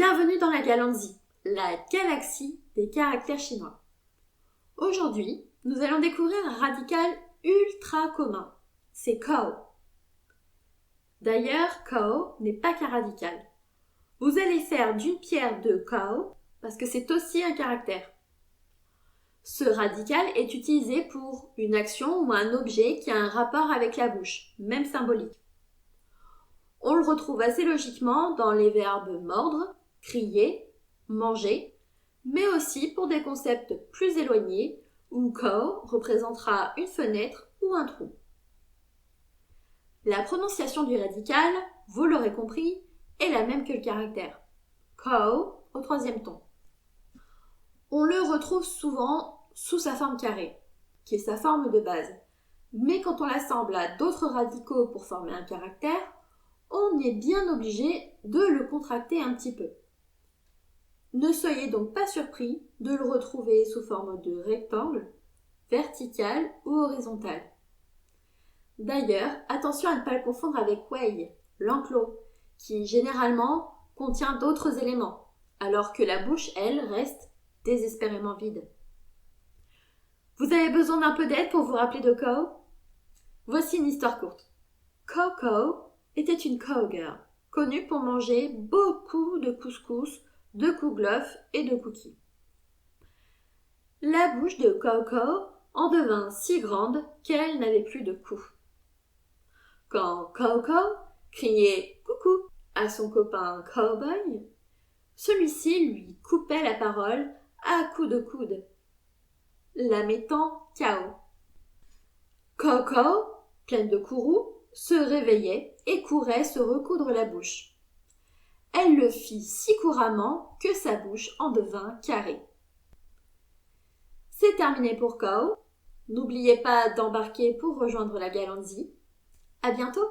Bienvenue dans la Galanxie, la galaxie des caractères chinois. Aujourd'hui, nous allons découvrir un radical ultra commun, c'est Kao. D'ailleurs, Kao n'est pas qu'un radical. Vous allez faire d'une pierre deux Kao parce que c'est aussi un caractère. Ce radical est utilisé pour une action ou un objet qui a un rapport avec la bouche, même symbolique. On le retrouve assez logiquement dans les verbes mordre, crier, manger, mais aussi pour des concepts plus éloignés où Kao représentera une fenêtre ou un trou. La prononciation du radical, vous l'aurez compris, est la même que le caractère. Kao au troisième ton. On le retrouve souvent sous sa forme carrée, qui est sa forme de base. Mais quand on l'assemble à d'autres radicaux pour former un caractère, on est bien obligé de le contracter un petit peu. Ne soyez donc pas surpris de le retrouver sous forme de rectangle, vertical ou horizontal. D'ailleurs, attention à ne pas le confondre avec wei, l'enclos, qui généralement contient d'autres éléments, alors que la bouche, elle, reste désespérément vide. Vous avez besoin d'un peu d'aide pour vous rappeler de Kao? Voici une histoire courte. Coco était une cowgirl, connue pour manger beaucoup de couscous, de kouglof et de cookies. La bouche de Coco en devint si grande qu'elle n'avait plus de cou. Quand Coco criait coucou à son copain cowboy, celui-ci lui coupait la parole à coups de coude, la mettant KO. Coco, pleine de courroux, se réveillait et courait se recoudre la bouche. Elle le fit si couramment que sa bouche en devint carrée. C'est terminé pour Kao. N'oubliez pas d'embarquer pour rejoindre la Galanxie. À bientôt!